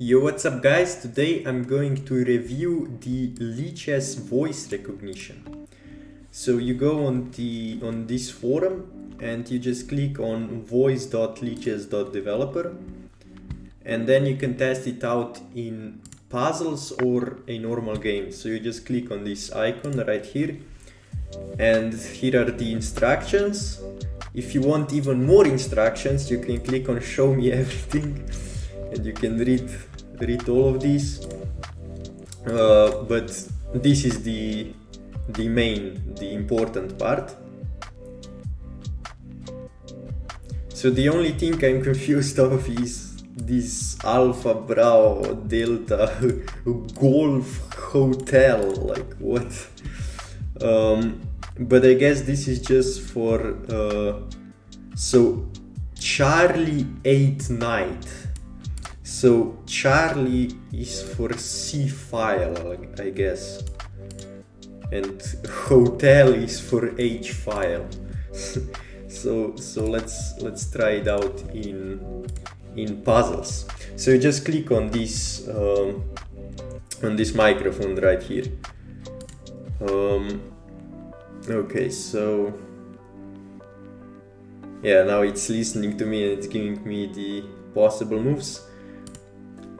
Yo, what's up guys? Today I'm going to review the Lichess voice recognition. So you go on this forum and you just click on voice.lichess.developer and then you can test it out in puzzles or a normal game. So you just click on this icon right here and here are the instructions. If you want even more instructions, you can click on show me everything and you can read all of these, but this is the important part. So the only thing I'm confused of is this Alpha Bravo Delta Golf Hotel, like what? But I guess this is just for so Charlie 8 Knight. So Charlie is for C file, I guess, and hotel is for H file. so let's try it out in puzzles. So you just click on this microphone right here. Okay, so yeah, now it's listening to me and it's giving me the possible moves.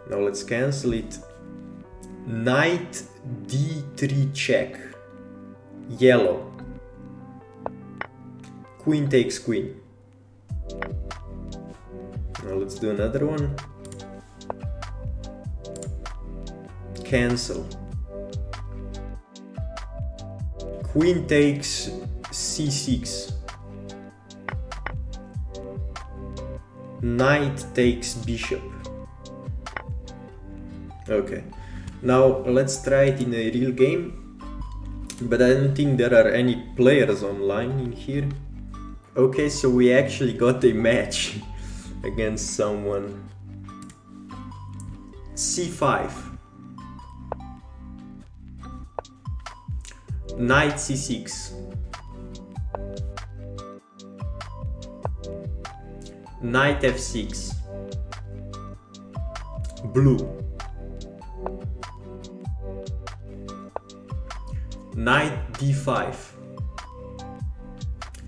Now let's cancel it. Knight D3 check. Yellow. Queen takes queen. Now let's do another one. Cancel. Queen takes C6. Knight takes bishop. Okay, now let's try it in a real game, but I don't think there are any players online in here. Okay, so we actually got a match against someone. C5. Knight C6. Knight F6. Blue. Knight D5.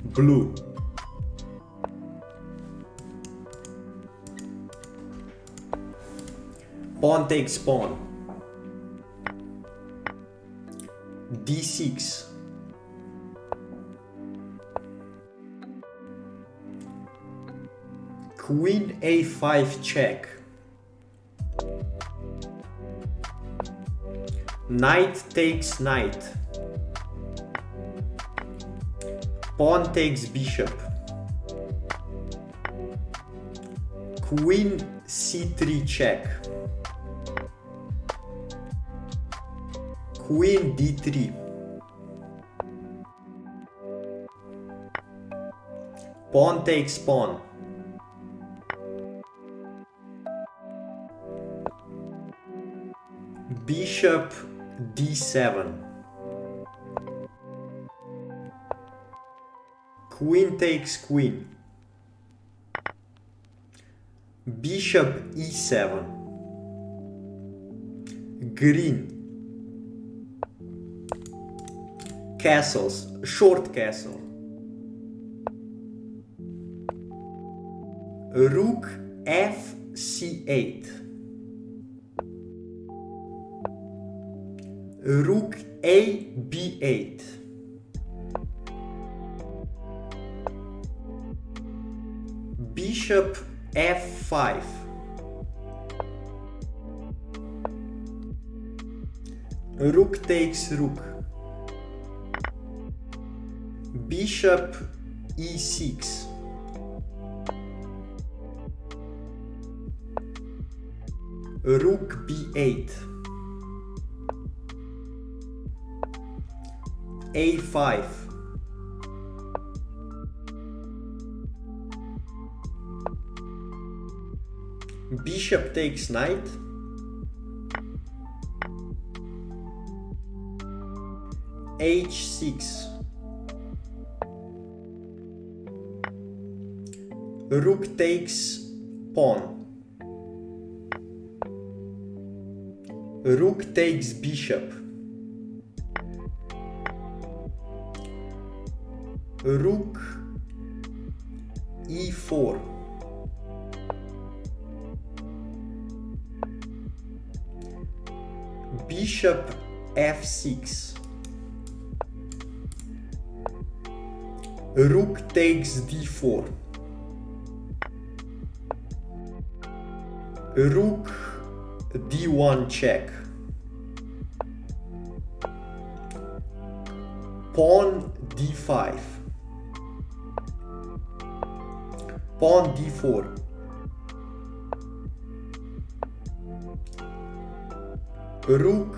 Blue. Pawn takes pawn. D6. Queen A5 check. Knight takes knight. Pawn takes bishop. Queen C3 check. Queen D3. Pawn takes pawn. Bishop D7. Queen takes queen. Bishop E7. Green. Castles, short castle. Rook F8. Rook A B8. Bishop F5. Rook takes rook. Bishop E6. Rook B8. A5. Bishop takes knight. H6. Rook takes pawn. Rook takes bishop. Rook e4. Bishop f6. Rook takes d4. Rook d1 check. Pawn d5. Pawn d4. Rook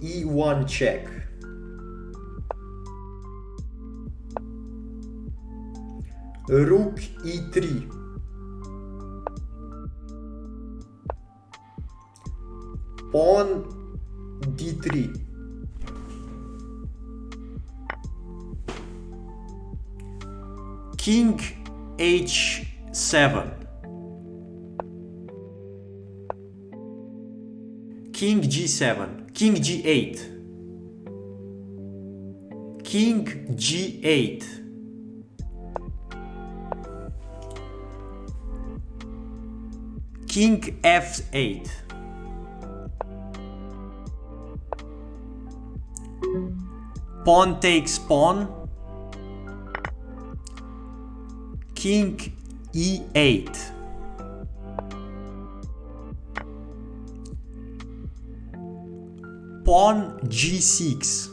e1 check. Rook e3. Pawn d3. King h7. King g7. King g8. King g8. King f8. Pawn takes pawn. King e8. Pawn g6.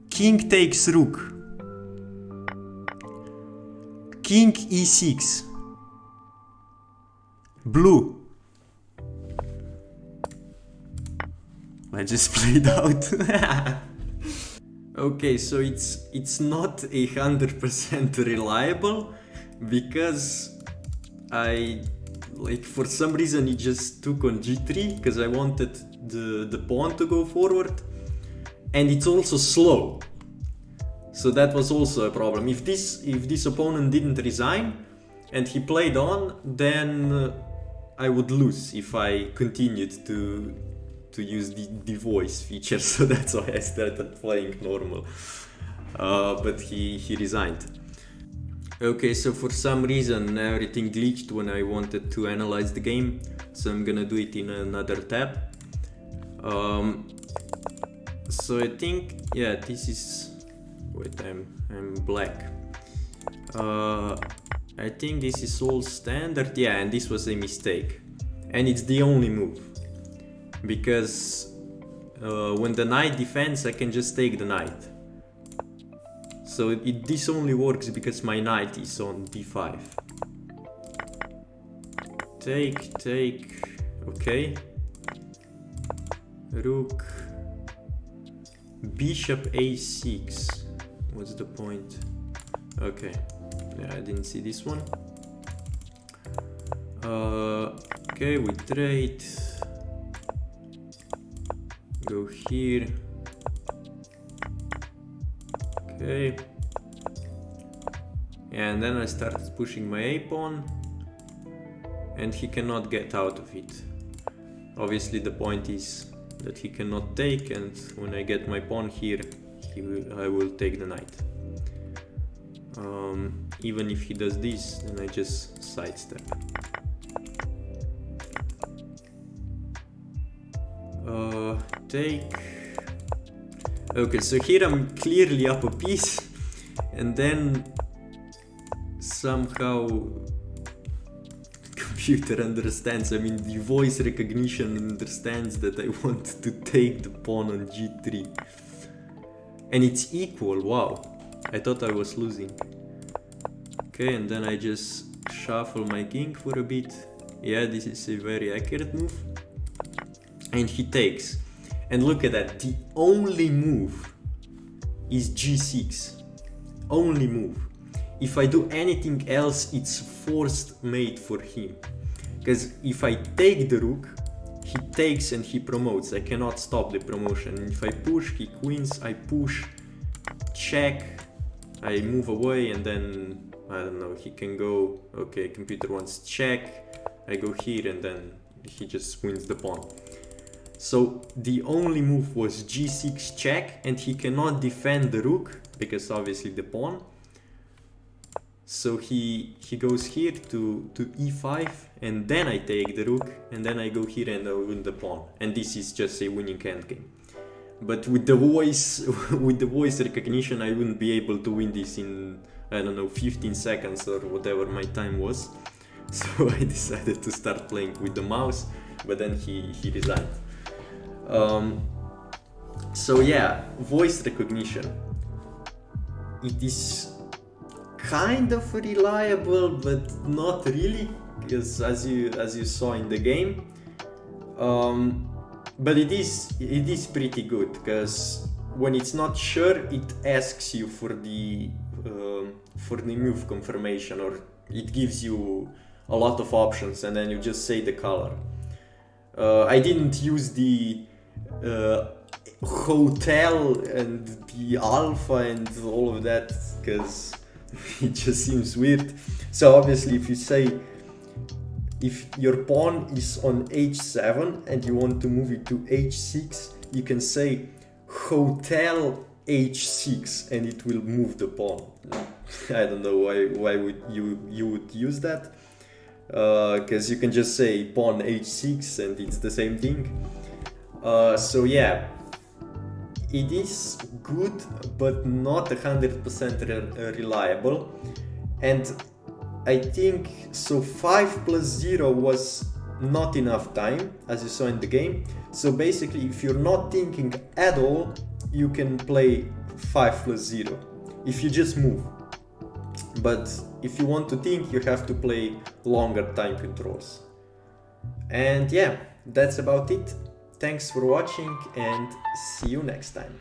King takes rook. King e6. Blue. I just played out. Okay, so it's not 100% reliable because for some reason it just took on g3 because I wanted the pawn to go forward, and it's also slow, so that was also a problem. If this opponent didn't resign and he played on, then I would lose if I continued to use the voice feature, so that's why I started playing normal. But he resigned. Okay, so for some reason everything glitched when I wanted to analyze the game, so I'm gonna do it in another tab. So I think, yeah, this is, wait, I'm black. I think this is all standard, yeah, and this was a mistake, and it's the only move, because when the knight defends I can just take the knight. So this only works because my knight is on d5. Take, okay. Rook, bishop a6. What's the point? Okay, yeah, I didn't see this one. Okay, we trade. Go here. Okay. And then I started pushing my a-pawn, and he cannot get out of it. Obviously the point is that he cannot take, and when I get my pawn here, I will take the knight. Even if he does this, then I just sidestep. Take. Okay, so here I'm clearly up a piece, and then somehow the computer understands, I mean the voice recognition understands that I want to take the pawn on g3. And it's equal, wow. I thought I was losing. Okay, and then I just shuffle my king for a bit. Yeah, this is a very accurate move. And he takes. And look at that, the only move is g6. Only move. If I do anything else, it's forced mate for him. Because if I take the rook, he takes and he promotes. I cannot stop the promotion. And if I push, he queens, I push, check, I move away, and then, I don't know, he can go, okay, computer wants check, I go here and then he just wins the pawn. So the only move was g6 check, and he cannot defend the rook because obviously the pawn. So he goes here to e5, and then I take the rook, and then I go here and I win the pawn. And this is just a winning endgame. But with the voice recognition, I wouldn't be able to win this in, I don't know, 15 seconds or whatever my time was. So I decided to start playing with the mouse, but then he resigned. So yeah, voice recognition. It is kind of reliable, but not really, because as you saw in the game. But it is pretty good, because when it's not sure, it asks you for the move confirmation, or it gives you a lot of options, and then you just say the color. I didn't use the hotel and the alpha and all of that, because it just seems weird. So obviously, if your pawn is on h7 and you want to move it to h6, you can say hotel h6 and it will move the pawn. I don't know why would you would use that, because you can just say pawn h6 and it's the same thing. So yeah, it is good, but not 100% reliable. And I think so 5 plus 0 was not enough time, as you saw in the game. So basically, if you're not thinking at all, you can play 5 plus 0 if you just move. But if you want to think, you have to play longer time controls. And yeah, that's about it. Thanks for watching, and see you next time.